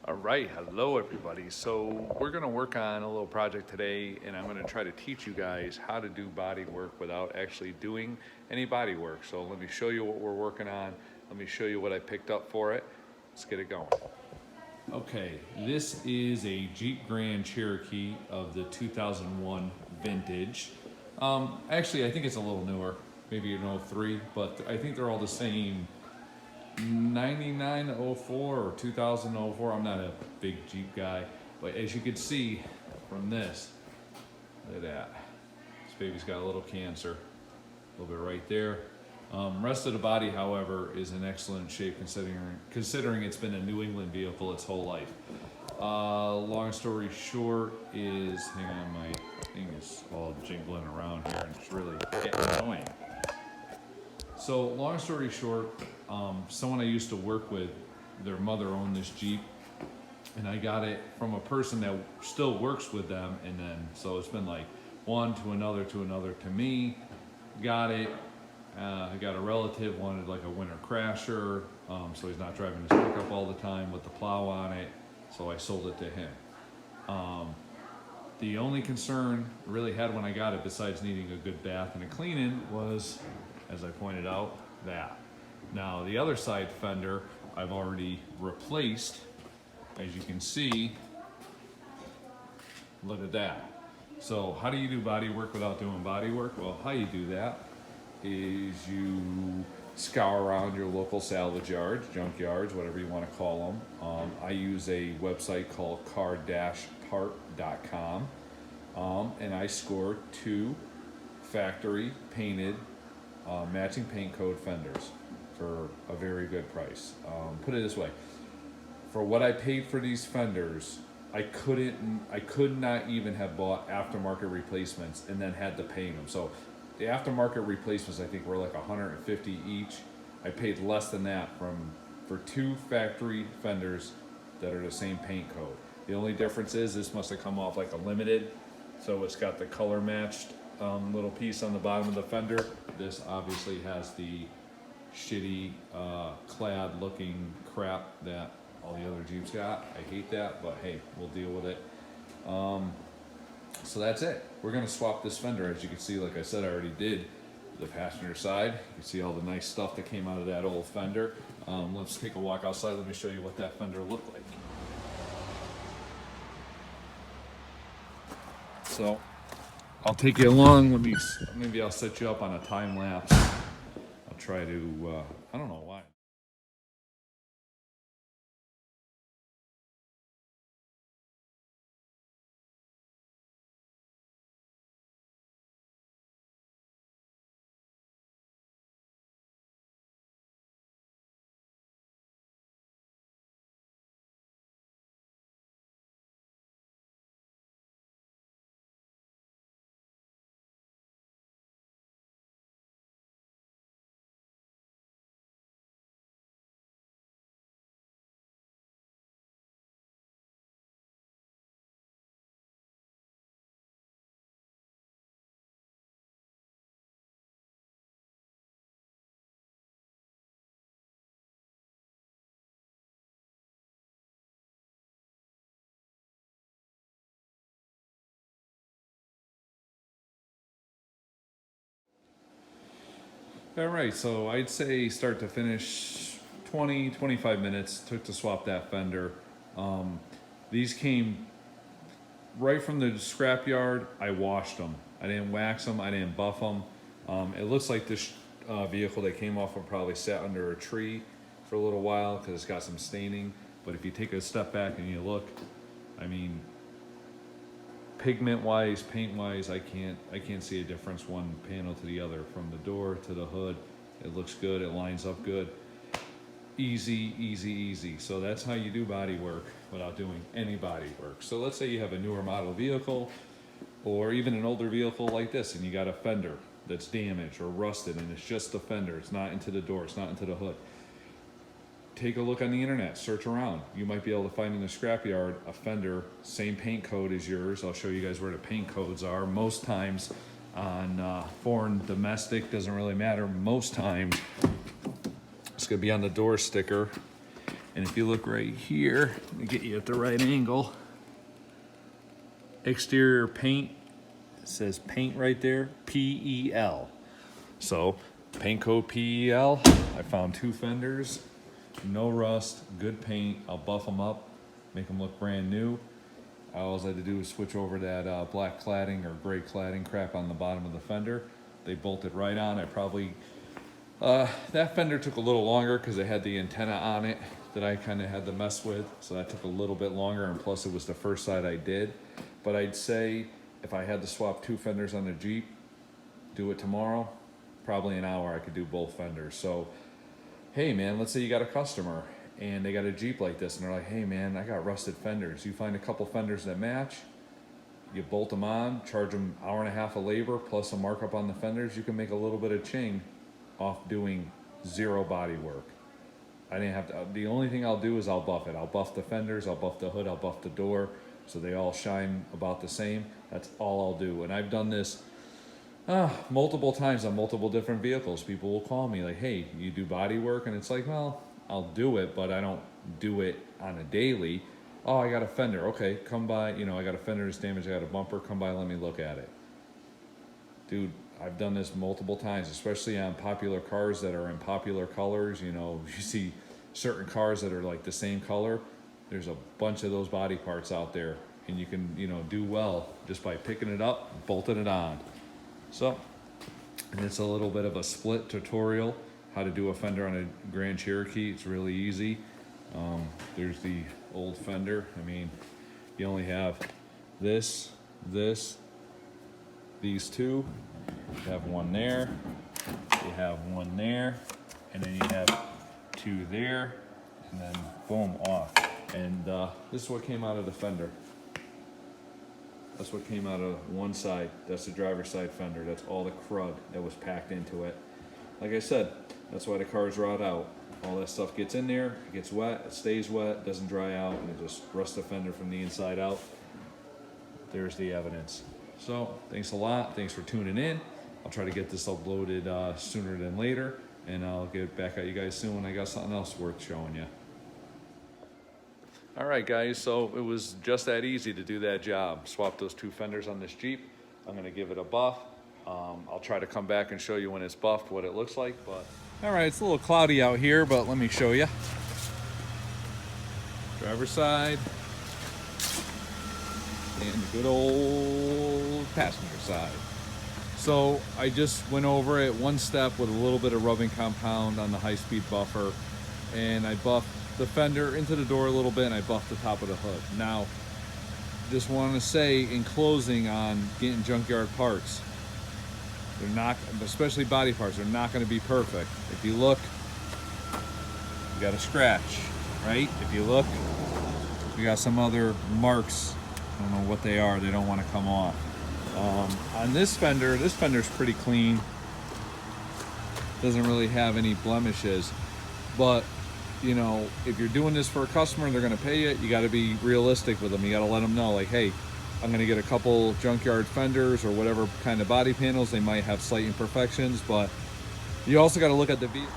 All right, hello everybody. So we're gonna work on a little project today and I'm gonna try to teach you guys how to do body work without actually doing any body work. So let me show you what we're working on. Let me show you what I picked up for it. Let's get it going. Okay, this is a Jeep Grand Cherokee of the 2001 vintage. Actually, I think it's a little newer, maybe an 03, but I think they're all the same 9904 or 2004. I'm not a big Jeep guy, but as you can see from this, look at that. This baby's got a little cancer, a little bit right there. Rest of the body, however, is in excellent shape considering it's been a New England vehicle its whole life. Long story short is, hang on, my thing is all jingling around here and it's really getting annoying. So long story short, someone I used to work with, their mother owned this Jeep, and I got it from a person that still works with them, and then so it's been like one to another to me. Got it. I got a relative wanted like a winter crasher, so he's not driving his pickup all the time with the plow on it, so I sold it to him. The only concern I really had when I got it, besides needing a good bath and a cleaning, was, as I pointed out, that. Now the other side fender I've already replaced, as you can see. Look at that. So how do you do body work without doing body work? Well, how you do that is you scour around your local salvage yards, junk yards, whatever you want to call them. I use a website called car-part.com, and I scored 2 factory painted matching paint code fenders for a very good price. Put it this way, for what I paid for these fenders, I could not even have bought aftermarket replacements and then had to paint them. So the aftermarket replacements I think were like $150 each. I paid less than that for 2 factory fenders that are the same paint code. The only difference is this must have come off like a limited, so it's got the color matched little piece on the bottom of the fender. This obviously has the shitty clad looking crap that all the other Jeeps got. I hate that, but hey, we'll deal with it. So that's it. We're gonna swap this fender. As you can see, like I said, I already did the passenger side. You can see all the nice stuff that came out of that old fender. Let's take a walk outside. Let me show you what that fender looked like. So I'll take you along. Maybe I'll set you up on a time lapse. I'll try to, I don't know why. All right, so I'd say start to finish 20-25 minutes took to swap that fender. These came right from the scrapyard. I washed them. I didn't wax them. I didn't buff them. It looks like this vehicle that came off of probably sat under a tree for a little while because it's got some staining. But if you take a step back and you look, I mean, pigment wise, paint wise, I can't see a difference one panel to the other. From the door to the hood, it looks good. It lines up good. Easy, easy, easy. So that's how you do body work without doing any body work. So let's say you have a newer model vehicle or even an older vehicle like this, and you got a fender that's damaged or rusted, and it's just the fender. It's not into the door. It's not into the hood. Take a look on the internet, search around. You might be able to find in the scrapyard a fender, same paint code as yours. I'll show you guys where the paint codes are. Most times on foreign, domestic, doesn't really matter. Most times it's gonna be on the door sticker. And if you look right here, let me get you at the right angle. Exterior paint, it says paint right there, PEL. So paint code PEL. I found 2 fenders, no rust, good paint. I'll buff them up, make them look brand new. All I had to do is switch over that black cladding or gray cladding crap on the bottom of the fender. They bolted right on. I probably, that fender took a little longer because it had the antenna on it that I kind of had to mess with. So that took a little bit longer, and plus it was the first side I did. But I'd say if I had to swap 2 fenders on the Jeep, do it tomorrow, probably an hour I could do both fenders. So, hey man, let's say you got a customer and they got a Jeep like this and they're like, hey man, I got rusted fenders. You find a couple fenders that match, you bolt them on, charge them an hour and a half of labor plus a markup on the fenders, you can make a little bit of ching off doing 0 body work. I didn't have to, the only thing I'll do is I'll buff it. I'll buff the fenders, I'll buff the hood, I'll buff the door, so they all shine about the same. That's all I'll do. And I've done this multiple times on multiple different vehicles. People will call me like, hey, you do body work? And it's like, well, I'll do it, but I don't do it on a daily. Oh, I got a fender. Okay, come by. You know, I got a fender that's damaged. I got a bumper. Come by, let me look at it. Dude, I've done this multiple times, especially on popular cars that are in popular colors. You know, you see certain cars that are like the same color. There's a bunch of those body parts out there, and you can, you know, do well just by picking it up and bolting it on. So, and it's a little bit of a split tutorial, how to do a fender on a Grand Cherokee. It's really easy. There's the old fender. I mean, you only have this, these 2. You have one there, you have one there, and then you have 2 there, and then boom, off. And this is what came out of the fender. That's what came out of one side. That's the driver's side fender. That's all the crud that was packed into it. Like I said, that's why the cars rot out. All that stuff gets in there, it gets wet, it stays wet, doesn't dry out, and it just rusts the fender from the inside out. There's the evidence. So, thanks a lot. Thanks for tuning in. I'll try to get this uploaded sooner than later, and I'll get back at you guys soon when I got something else worth showing you. All right, guys, so it was just that easy to do that job. Swap those 2 fenders on this Jeep. I'm gonna give it a buff. I'll try to come back and show you when it's buffed what it looks like, but. All right, it's a little cloudy out here, but let me show you. Driver's side, and the good old passenger side. So I just went over it one step with a little bit of rubbing compound on the high-speed buffer, and I buffed the fender into the door a little bit, and I buffed the top of the hood. Now, just want to say in closing on getting junkyard parts, they're not, especially body parts, they're not going to be perfect. If you look, you got a scratch, right? If you look, you got some other marks. I don't know what they are. They don't want to come off. On this fender's pretty clean. Doesn't really have any blemishes. But, you know, if you're doing this for a customer and they're going to pay you, you got to be realistic with them. You got to let them know, like, hey, I'm going to get a couple junkyard fenders or whatever kind of body panels. They might have slight imperfections, but you also got to look at the vehicle.